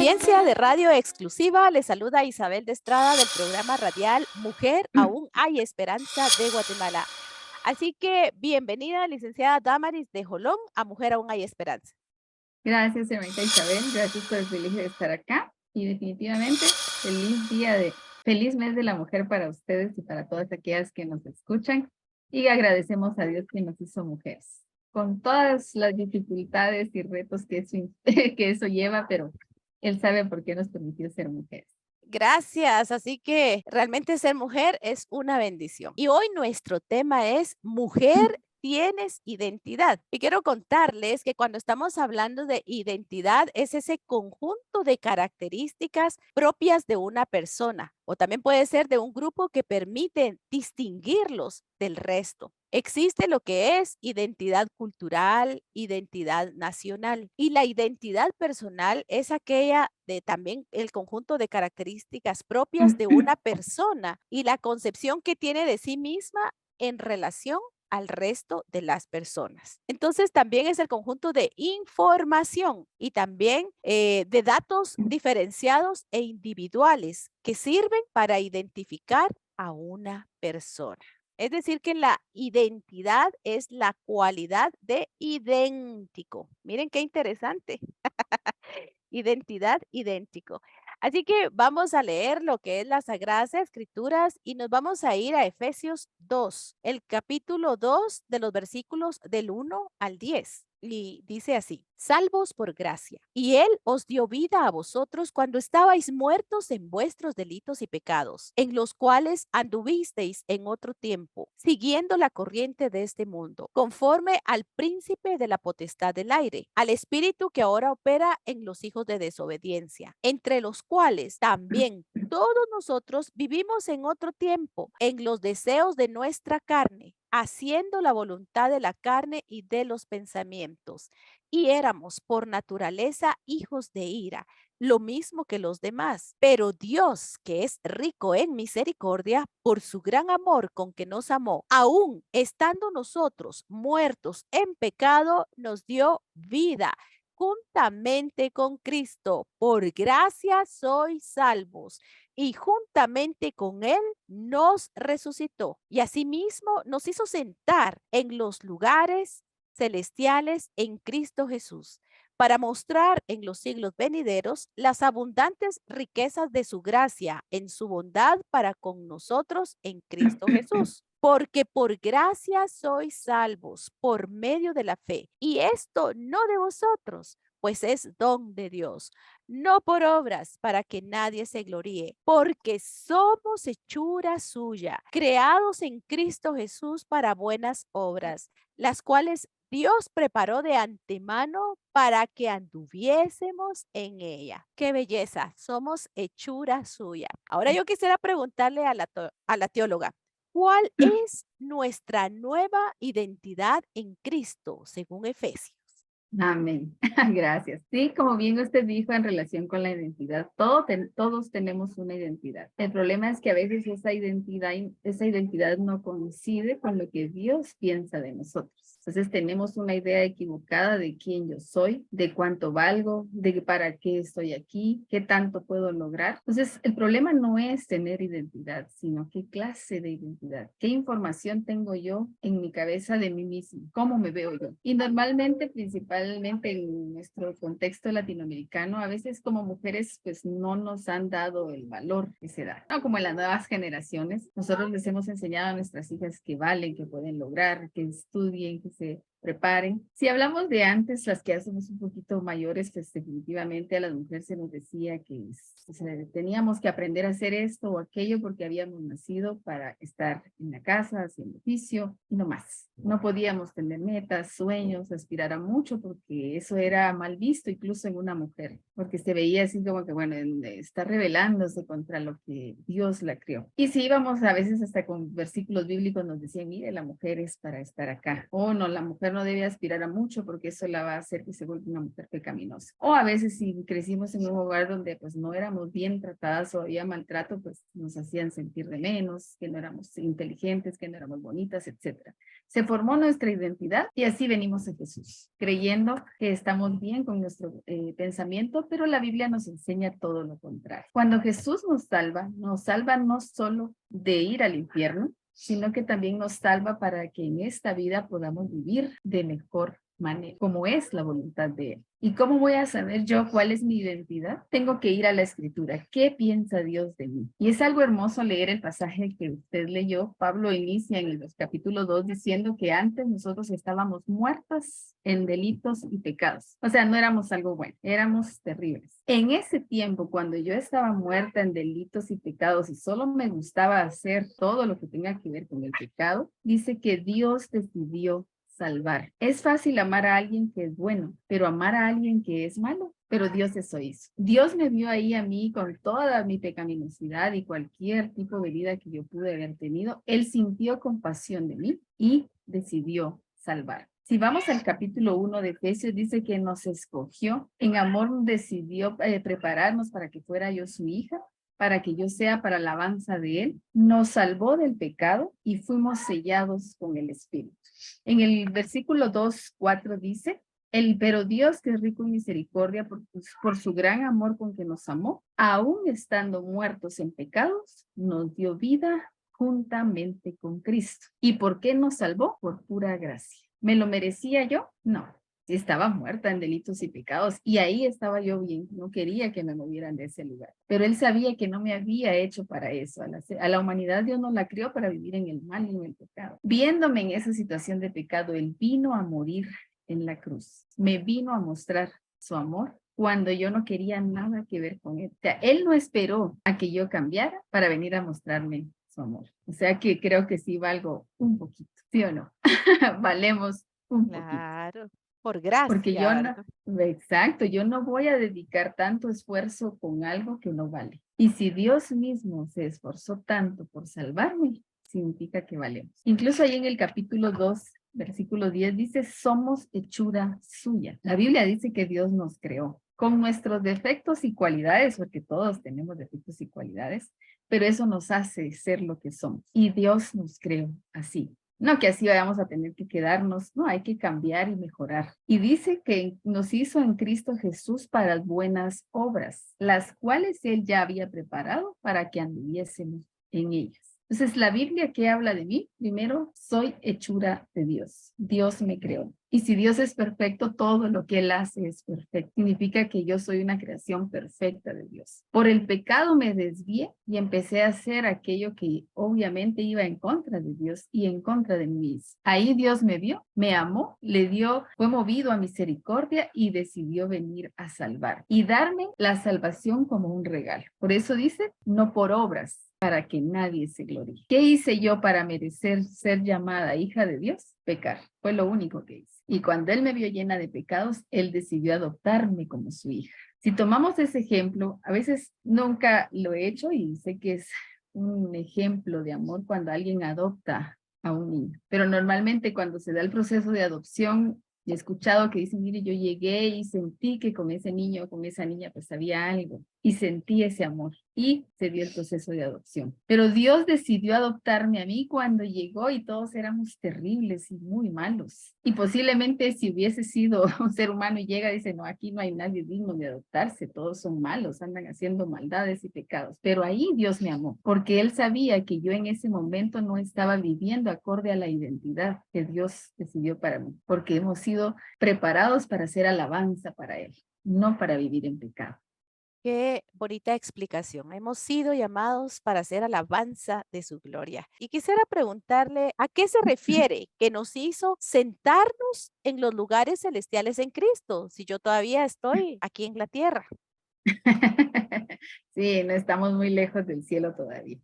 Audiencia de radio exclusiva, les saluda Isabel de Estrada del programa radial Mujer, aún hay esperanza de Guatemala. Así que bienvenida, licenciada Damaris de Jolón, a Mujer, aún hay esperanza. Gracias, hermanita Isabel. Gracias por el privilegio de estar acá. Y definitivamente, feliz mes de la mujer para ustedes y para todas aquellas que nos escuchan. Y agradecemos a Dios que nos hizo mujeres, con todas las dificultades y retos que que eso lleva, pero Él sabe por qué nos permitió ser mujeres. Gracias, así que realmente ser mujer es una bendición. Y hoy nuestro tema es Mujer, tienes identidad. Y quiero contarles que cuando estamos hablando de identidad es ese conjunto de características propias de una persona o también puede ser de un grupo que permite distinguirlos del resto. Existe lo que es identidad cultural, identidad nacional y la identidad personal es aquella de también el conjunto de características propias de una persona y la concepción que tiene de sí misma en relación al resto de las personas. Entonces también es el conjunto de información y también de datos diferenciados e individuales que sirven para identificar a una persona. Es decir, que la identidad es la cualidad de idéntico. Miren qué interesante. Identidad, idéntico. Así que vamos a leer lo que es las Sagradas Escrituras y nos vamos a ir a Efesios 2, el capítulo 2 de los versículos del 1 al 10. Y dice así, salvos por gracia. Y Él os dio vida a vosotros cuando estabais muertos en vuestros delitos y pecados, en los cuales anduvisteis en otro tiempo, siguiendo la corriente de este mundo, conforme al príncipe de la potestad del aire, al espíritu que ahora opera en los hijos de desobediencia, entre los cuales también todos nosotros vivimos en otro tiempo, en los deseos de nuestra carne, haciendo la voluntad de la carne y de los pensamientos. Y éramos por naturaleza hijos de ira, lo mismo que los demás. Pero Dios, que es rico en misericordia, por su gran amor con que nos amó, aún estando nosotros muertos en pecado, nos dio vida juntamente con Cristo. Por gracia sois salvos y juntamente con Él nos resucitó y asimismo nos hizo sentar en los lugares celestiales en Cristo Jesús para mostrar en los siglos venideros las abundantes riquezas de su gracia en su bondad para con nosotros en Cristo Jesús. Porque por gracia sois salvos por medio de la fe, y esto no de vosotros, pues es don de Dios, no por obras para que nadie se gloríe, porque somos hechura suya, creados en Cristo Jesús para buenas obras, las cuales Dios preparó de antemano para que anduviésemos en ella. ¡Qué belleza! Somos hechura suya. Ahora yo quisiera preguntarle a la teóloga, ¿cuál es nuestra nueva identidad en Cristo, según Efesios? Amén. Gracias. Sí, como bien usted dijo en relación con la identidad, todos tenemos una identidad. El problema es que a veces esa identidad no coincide con lo que Dios piensa de nosotros. Entonces tenemos una idea equivocada de quién yo soy, de cuánto valgo, de para qué estoy aquí, qué tanto puedo lograr. Entonces el problema no es tener identidad, sino qué clase de identidad, qué información tengo yo en mi cabeza de mí mismo, cómo me veo yo. Y normalmente, principalmente en nuestro contexto latinoamericano, a veces como mujeres pues no nos han dado el valor que se da, ¿no? Como en las nuevas generaciones, nosotros les hemos enseñado a nuestras hijas que valen, que pueden lograr, que estudien, que se preparen. Si hablamos de antes, las que ya somos un poquito mayores, pues definitivamente a las mujeres se nos decía que teníamos que aprender a hacer esto o aquello porque habíamos nacido para estar en la casa, haciendo oficio y no más. No podíamos tener metas, sueños, aspirar a mucho porque eso era mal visto incluso en una mujer, porque se veía así como que, bueno, está rebelándose contra lo que Dios la creó. Y si íbamos a veces hasta con versículos bíblicos nos decían, mire, la mujer es para estar acá, o no, la mujer no debe aspirar a mucho porque eso la va a hacer que se vuelva una mujer pecaminosa. O a veces si crecimos en un hogar donde pues no éramos bien tratadas o había maltrato, pues nos hacían sentir de menos, que no éramos inteligentes, que no éramos bonitas, etcétera. Se formó nuestra identidad y así venimos a Jesús, creyendo que estamos bien con nuestro pensamiento, pero la Biblia nos enseña todo lo contrario. Cuando Jesús nos salva no solo de ir al infierno, sino que también nos salva para que en esta vida podamos vivir de mejor manera, como es la voluntad de Él. ¿Y cómo voy a saber yo cuál es mi identidad? Tengo que ir a la Escritura. ¿Qué piensa Dios de mí? Y es algo hermoso leer el pasaje que usted leyó. Pablo inicia en el capítulo 2 diciendo que antes nosotros estábamos muertas en delitos y pecados. O sea, no éramos algo bueno, éramos terribles. En ese tiempo, cuando yo estaba muerta en delitos y pecados y solo me gustaba hacer todo lo que tenga que ver con el pecado, dice que Dios decidió salvar. Es fácil amar a alguien que es bueno, pero amar a alguien que es malo, pero Dios eso hizo. Dios me vio ahí a mí con toda mi pecaminosidad y cualquier tipo de vida que yo pude haber tenido. Él sintió compasión de mí y decidió salvar. Si vamos al capítulo 1 de Efesios, dice que nos escogió, en amor decidió prepararnos para que fuera yo su hija, para que yo sea para alabanza de Él, nos salvó del pecado y fuimos sellados con el Espíritu. En el versículo 2:4 dice, pero Dios que es rico en misericordia por su gran amor con que nos amó, aún estando muertos en pecados, nos dio vida juntamente con Cristo. ¿Y por qué nos salvó? Por pura gracia. ¿Me lo merecía yo? No. Estaba muerta en delitos y pecados y ahí estaba yo bien, no quería que me movieran de ese lugar, pero él sabía que no me había hecho para eso, a la humanidad Dios no la crió para vivir en el mal y en el pecado. Viéndome en esa situación de pecado, él vino a morir en la cruz, me vino a mostrar su amor cuando yo no quería nada que ver con él. O sea, él no esperó a que yo cambiara para venir a mostrarme su amor. O sea que creo que sí valgo un poquito, ¿sí o no? Valemos un poquito. Claro, por Porque gracia, yo no, ¿verdad? exacto, yo no voy a dedicar tanto esfuerzo con algo que no vale. Y si Dios mismo se esforzó tanto por salvarme, significa que valemos. Incluso ahí en el capítulo 2, versículo 10 dice, somos hechura suya. La Biblia dice que Dios nos creó con nuestros defectos y cualidades, porque todos tenemos defectos y cualidades, pero eso nos hace ser lo que somos. Y Dios nos creó así. No que así vayamos a tener que quedarnos, no, hay que cambiar y mejorar. Y dice que nos hizo en Cristo Jesús para buenas obras, las cuales Él ya había preparado para que anduviésemos en ellas. Entonces, la Biblia que habla de mí, primero, soy hechura de Dios. Dios me creó. Y si Dios es perfecto, todo lo que Él hace es perfecto. Significa que yo soy una creación perfecta de Dios. Por el pecado me desvié y empecé a hacer aquello que obviamente iba en contra de Dios y en contra de mí. Ahí Dios me vio, me amó, fue movido a misericordia y decidió venir a salvar y darme la salvación como un regalo. Por eso dice, no por obras, para que nadie se gloríe. ¿Qué hice yo para merecer ser llamada hija de Dios? Pecar. Fue lo único que hice. Y cuando Él me vio llena de pecados, Él decidió adoptarme como su hija. Si tomamos ese ejemplo, a veces nunca lo he hecho y sé que es un ejemplo de amor cuando alguien adopta a un niño. Pero normalmente cuando se da el proceso de adopción, he escuchado que dicen, mire, yo llegué y sentí que con ese niño o con esa niña pues había algo y sentí ese amor y se dio el proceso de adopción. Pero Dios decidió adoptarme a mí cuando llegó y todos éramos terribles y muy malos. Y posiblemente si hubiese sido un ser humano y llega y dice, no, aquí no hay nadie digno de adoptarse, todos son malos, andan haciendo maldades y pecados. Pero ahí Dios me amó, porque Él sabía que yo en ese momento no estaba viviendo acorde a la identidad que Dios decidió para mí, porque hemos sido preparados para hacer alabanza para Él, no para vivir en pecado. Qué bonita explicación. Hemos sido llamados para hacer alabanza de su gloria. Y quisiera preguntarle, ¿a qué se refiere que nos hizo sentarnos en los lugares celestiales en Cristo, si yo todavía estoy aquí en la tierra? Sí, no estamos muy lejos del cielo todavía.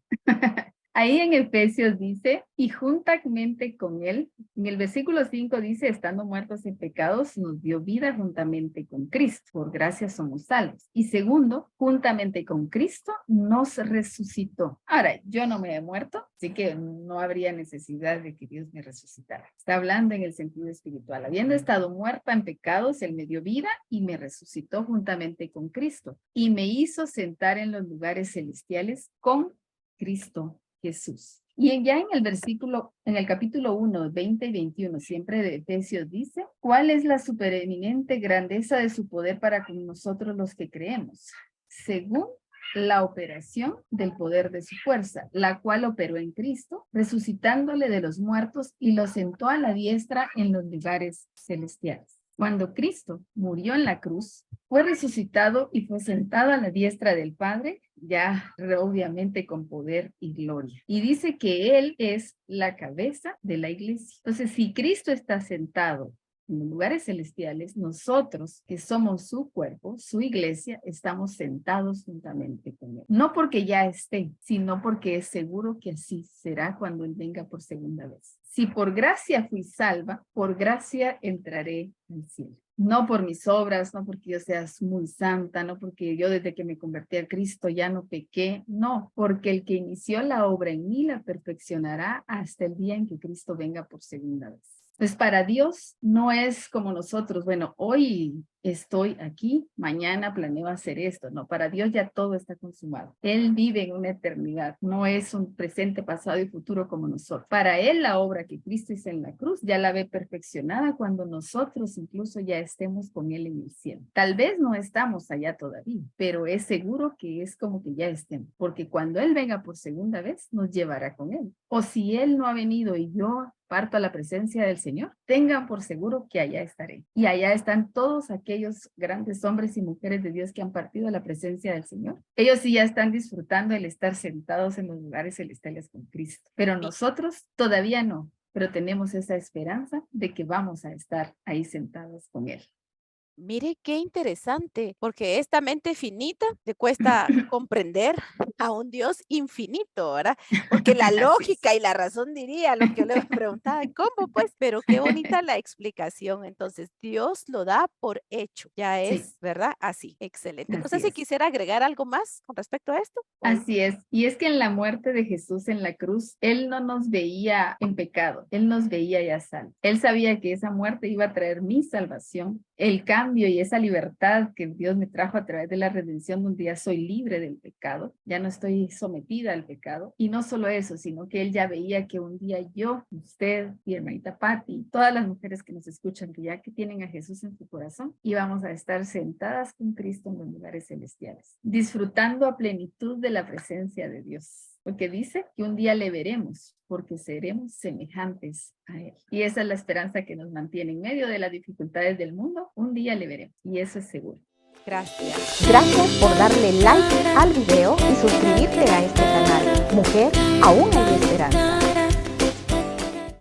Ahí en Efesios dice, y juntamente con él, en el versículo 5 dice, estando muertos en pecados, nos dio vida juntamente con Cristo. Por gracia somos salvos. Y segundo, juntamente con Cristo nos resucitó. Ahora, yo no me he muerto, así que no habría necesidad de que Dios me resucitara. Está hablando en el sentido espiritual. Habiendo estado muerta en pecados, él me dio vida y me resucitó juntamente con Cristo. Y me hizo sentar en los lugares celestiales con Cristo Jesús. Y ya en el capítulo 1, 20 y 21, siempre de Efesios dice, ¿cuál es la supereminente grandeza de su poder para con nosotros los que creemos? Según la operación del poder de su fuerza, la cual operó en Cristo, resucitándole de los muertos y lo sentó a la diestra en los lugares celestiales. Cuando Cristo murió en la cruz, fue resucitado y fue sentado a la diestra del Padre, ya obviamente con poder y gloria. Y dice que Él es la cabeza de la iglesia. Entonces, si Cristo está sentado en los lugares celestiales, nosotros que somos su cuerpo, su iglesia, estamos sentados juntamente con Él. No porque ya esté, sino porque es seguro que así será cuando Él venga por segunda vez. Si por gracia fui salva, por gracia entraré al cielo. No por mis obras, no porque yo sea muy santa, no porque yo desde que me convertí a Cristo ya no pequé, no, porque el que inició la obra en mí la perfeccionará hasta el día en que Cristo venga por segunda vez. Pues para Dios no es como nosotros, bueno, hoy estoy aquí, mañana planeo hacer esto. No, para Dios ya todo está consumado. Él vive en una eternidad, no es un presente, pasado y futuro como nosotros. Para Él la obra que Cristo hizo en la cruz ya la ve perfeccionada cuando nosotros incluso ya estemos con Él en el cielo. Tal vez no estamos allá todavía, pero es seguro que es como que ya estemos, porque cuando Él venga por segunda vez, nos llevará con Él. O si Él no ha venido y yo parto a la presencia del Señor, tengan por seguro que allá estaré. Y allá están todos aquellos grandes hombres y mujeres de Dios que han partido a la presencia del Señor. Ellos sí ya están disfrutando el estar sentados en los lugares celestiales con Cristo. Pero nosotros todavía no, pero tenemos esa esperanza de que vamos a estar ahí sentados con Él. Mire qué interesante, porque esta mente finita le cuesta comprender a un Dios infinito, ¿verdad? Porque la Así es. lógica y la razón diría lo que yo le preguntaba, ¿cómo pues? Pero qué bonita la explicación. Entonces, Dios lo da por hecho, ya Sí, es, ¿verdad? Así, excelente. No sé así si es. quisiera agregar algo más con respecto a esto. Así es. Y es que en la muerte de Jesús en la cruz, Él no nos veía en pecado, Él nos veía ya salvos. Él sabía que esa muerte iba a traer mi salvación, el cambio y esa libertad que Dios me trajo a través de la redención, donde ya soy libre del pecado, ya no estoy sometida al pecado. Y no solo eso, sino que Él ya veía que un día yo, usted y hermanita Patti, todas las mujeres que nos escuchan, que ya que tienen a Jesús en su corazón, íbamos a estar sentadas con Cristo en los lugares celestiales, disfrutando a plenitud de la presencia de Dios, porque dice que un día le veremos, porque seremos semejantes a Él. Y esa es la esperanza que nos mantiene en medio de las dificultades del mundo. Un día le veremos, y eso es seguro. Gracias. Gracias por darle like al video y suscribirte a este canal. Mujer, aún hay esperanza.